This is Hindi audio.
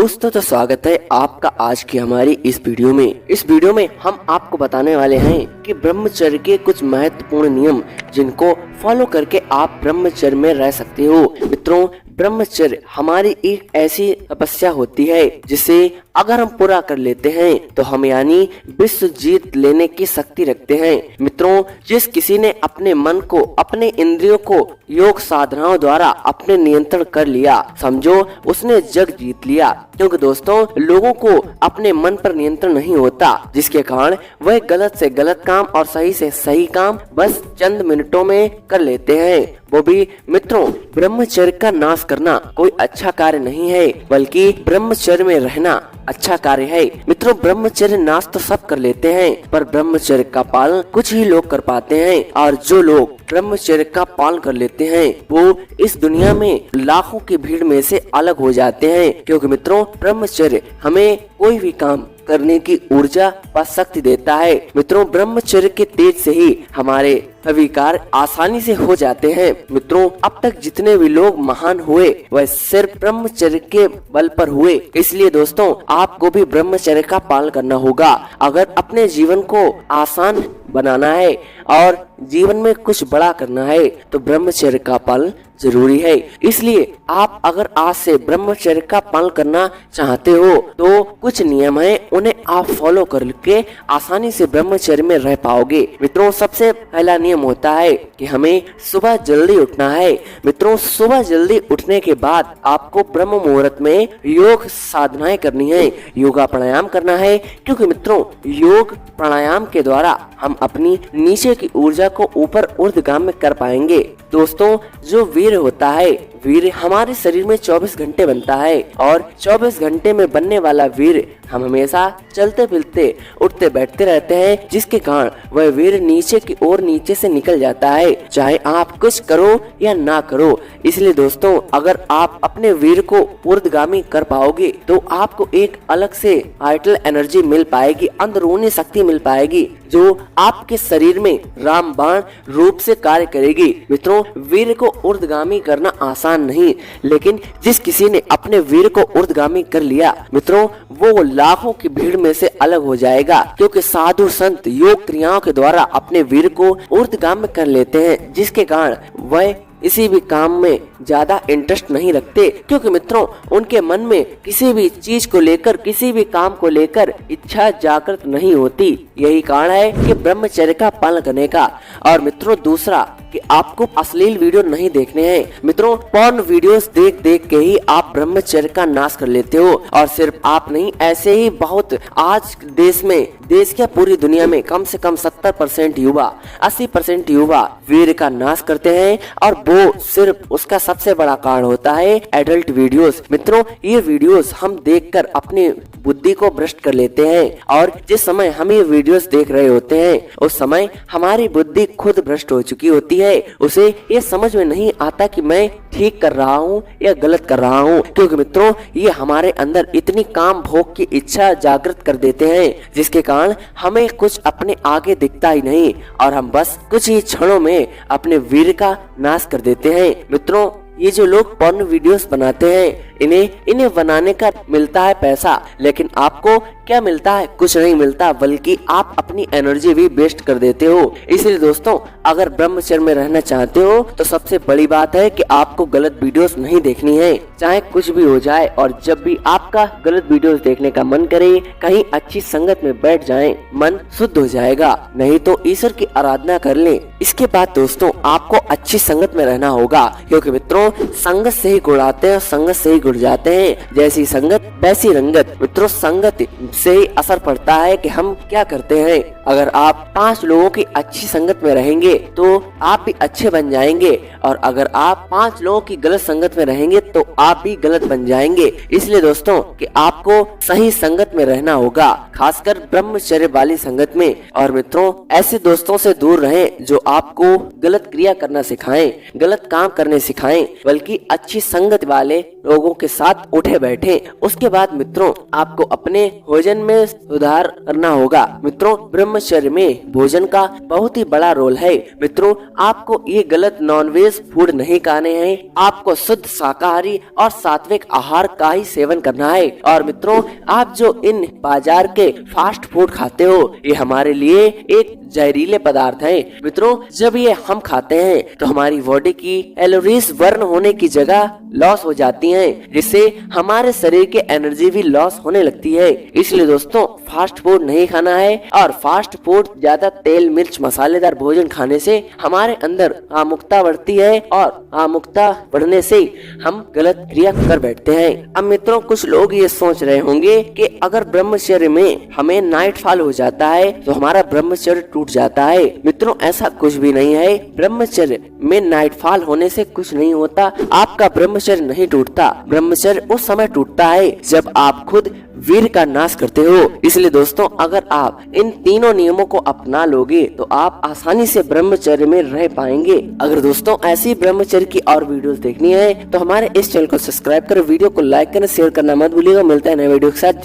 दोस्तों तो स्वागत है आपका आज की हमारी इस वीडियो में। इस वीडियो में हम आपको बताने वाले हैं कि ब्रह्मचर्य के कुछ महत्वपूर्ण नियम जिनको फॉलो करके आप ब्रह्मचर्य में रह सकते हो। मित्रों, ब्रह्मचर्य हमारी एक ऐसी तपस्या होती है जिसे अगर हम पूरा कर लेते हैं तो हम यानी विश्व जीत लेने की शक्ति रखते हैं। मित्रों, जिस किसी ने अपने मन को, अपने इंद्रियों को योग साधनाओं द्वारा अपने नियंत्रण कर लिया, समझो उसने जग जीत लिया। क्योंकि दोस्तों, लोगों को अपने मन पर नियंत्रण नहीं होता, जिसके कारण वह गलत से गलत काम और सही से सही काम बस चंद मिनटों में कर लेते हैं। वो भी मित्रों, ब्रह्मचर्य का नाश करना कोई अच्छा कार्य नहीं है, बल्कि ब्रह्मचर्य में रहना अच्छा कार्य है। मित्रों, ब्रह्मचर्य नाश तो सब कर लेते हैं, पर ब्रह्मचर्य का पालन कुछ ही लोग कर पाते हैं। और जो लोग ब्रह्मचर्य का पालन कर लेते हैं वो इस दुनिया में लाखों की भीड़ में से अलग हो जाते हैं। क्योंकि मित्रों, ब्रह्मचर्य हमें कोई भी काम करने की ऊर्जा व शक्ति देता है। मित्रों, ब्रह्मचर्य के तेज से ही हमारे सभी कार्य आसानी से हो जाते हैं। मित्रों, अब तक जितने भी लोग महान हुए वह सिर्फ ब्रह्मचर्य के बल पर हुए। इसलिए दोस्तों, आपको भी ब्रह्मचर्य का पालन करना होगा। अगर अपने जीवन को आसान बनाना है और जीवन में कुछ बड़ा करना है तो ब्रह्मचर्य का पालन जरूरी है। इसलिए आप अगर आज से ब्रह्मचर्य का पालन करना चाहते हो तो कुछ नियम हैं, उन्हें आप फॉलो करके आसानी से ब्रह्मचर्य में रह पाओगे। मित्रों, सबसे पहला नियम होता है कि हमें सुबह जल्दी उठना है। मित्रों, सुबह जल्दी उठने के बाद आपको ब्रह्म मुहूर्त में योग साधनाएं करनी है, योगा प्राणायाम करना है। क्योंकि मित्रों, योग प्राणायाम के द्वारा हम अपनी नीचे की ऊर्जा को ऊपर ऊर्ध्वगामी कर पाएंगे। दोस्तों, जो वीर होता है, वीर हमारे शरीर में 24 घंटे बनता है और 24 घंटे में बनने वाला वीर हम हमेशा चलते फिरते उठते बैठते रहते हैं, जिसके कारण वह वीर नीचे की ओर नीचे से निकल जाता है, चाहे आप कुछ करो या ना करो। इसलिए दोस्तों, अगर आप अपने वीर को ऊर्ध्वगामी कर पाओगे तो आपको एक अलग से वाइटल एनर्जी मिल पाएगी, अंदरूनी शक्ति मिल पाएगी जो आपके शरीर में रामबाण रूप से कार्य करेगी। मित्रों, वीर को ऊर्ध्वगामी करना आसान नहीं, लेकिन जिस किसी ने अपने वीर को ऊर्ध्वगामी कर लिया मित्रों, वो लाखों की भीड़ में से अलग हो जाएगा। क्योंकि साधु संत योग क्रियाओं के द्वारा अपने वीर को ऊर्ध्वगामी कर लेते हैं, जिसके कारण वह किसी भी काम में ज्यादा इंटरेस्ट नहीं रखते। क्योंकि मित्रों, उनके मन में किसी भी चीज को लेकर, किसी भी काम को लेकर इच्छा जागृत नहीं होती। यही कारण है कि ब्रह्मचर्य का पालन करने का। और मित्रों, दूसरा कि आपको अश्लील वीडियो नहीं देखने हैं। मित्रों, पॉर्न वीडियोस देख देख के ही आप ब्रह्मचर्य का नाश कर लेते हो। और सिर्फ आप नहीं, ऐसे ही बहुत आज देश क्या पूरी दुनिया में कम से कम 70% युवा, 80% युवा वीर का नाश करते हैं। और वो सिर्फ उसका सबसे बड़ा कारण होता है एडल्ट वीडियोस। मित्रों, ये वीडियोस हम देखकर अपनी बुद्धि को भ्रष्ट कर लेते हैं और जिस समय हम ये वीडियोस देख रहे होते हैं उस समय हमारी बुद्धि खुद भ्रष्ट हो चुकी होती है। उसे ये समझ में नहीं आता कि मैं ठीक कर रहा हूँ या गलत कर रहा हूँ। क्योंकि मित्रों, ये हमारे अंदर इतनी काम भोग की इच्छा जागृत कर देते हैं, जिसके कारण हमें कुछ अपने आगे दिखता ही नहीं और हम बस कुछ ही क्षणों में अपने वीर का नाश कर देते हैं। मित्रों, ये जो लोग पॉर्न वीडियोस बनाते हैं, इन्हें बनाने का मिलता है पैसा, लेकिन आपको क्या मिलता है? कुछ नहीं मिलता, बल्कि आप अपनी एनर्जी भी वेस्ट कर देते हो। इसलिए दोस्तों, अगर ब्रह्मचर्य में रहना चाहते हो तो सबसे बड़ी बात है कि आपको गलत वीडियोस नहीं देखनी है, चाहे कुछ भी हो जाए। और जब भी आपका गलत वीडियोस देखने का मन करे, कहीं अच्छी संगत में बैठ जाएं, मन शुद्ध हो जाएगा। नहीं तो ईश्वर की आराधना कर लें। इसके बाद दोस्तों, आपको अच्छी संगत में रहना होगा। क्योंकि मित्रों, संगत से ही गुण आते हैं, संगत से ही गुण जाते हैं। जैसी संगत वैसी रंगत। मित्रों, संगत से ही असर पड़ता है कि हम क्या करते हैं। अगर आप 5 लोगों की अच्छी संगत में रहेंगे तो आप भी अच्छे बन जाएंगे, और अगर आप 5 लोगों की गलत संगत में रहेंगे तो आप भी गलत बन जाएंगे। इसलिए दोस्तों, कि आपको सही संगत में रहना होगा, खासकर ब्रह्मचर्य वाली संगत में। और मित्रों, ऐसे दोस्तों से दूर रहें जो आपको गलत क्रिया करना सिखाएं, गलत काम करने सिखाएं, बल्कि अच्छी संगत वाले लोगों के साथ उठे बैठे। उसके बाद मित्रों, आपको अपने भोजन में सुधार करना होगा। मित्रों, ब्रह्म ब्रह्मचर्य में भोजन का बहुत ही बड़ा रोल है। मित्रों, आपको ये गलत नॉनवेज फूड नहीं खाने हैं, आपको शुद्ध शाकाहारी और सात्विक आहार का ही सेवन करना है। और मित्रों, आप जो इन बाजार के फास्ट फूड खाते हो, ये हमारे लिए एक जहरीले पदार्थ हैं। मित्रों, जब ये हम खाते हैं तो हमारी बॉडी की कैलोरीज बर्न होने की जगह लॉस हो जाती हैं, जिससे हमारे शरीर की एनर्जी भी लॉस होने लगती है। इसलिए दोस्तों, फास्ट फूड नहीं खाना है। और फास्ट फूड, ज्यादा तेल मिर्च मसालेदार भोजन खाने से हमारे अंदर कामुकता बढ़ती है और कामुकता बढ़ने से हम गलत क्रिया कर बैठते हैं। अब मित्रों, कुछ लोग ये सोच रहे होंगे कि अगर ब्रह्मचर्य में हमें नाइट फॉल हो जाता है तो हमारा ब्रह्मचर्य टूट जाता है। मित्रों, ऐसा कुछ भी नहीं है। ब्रह्मचर्य में नाइट फॉल होने से कुछ नहीं होता, आपका ब्रह्मचर्य नहीं टूटता। ब्रह्मचर्य उस समय टूटता है जब आप खुद वीर का नाश करते हो। इसलिए दोस्तों, अगर आप इन तीनों नियमों को अपना लोगे तो आप आसानी से ब्रह्मचर्य में रह पाएंगे। अगर दोस्तों ऐसी ब्रह्मचर्य की और वीडियोस देखनी है तो हमारे इस चैनल को सब्सक्राइब करें, वीडियो को लाइक करें, शेयर करना मत भूलिएगा। मिलता है नए वीडियो के साथ।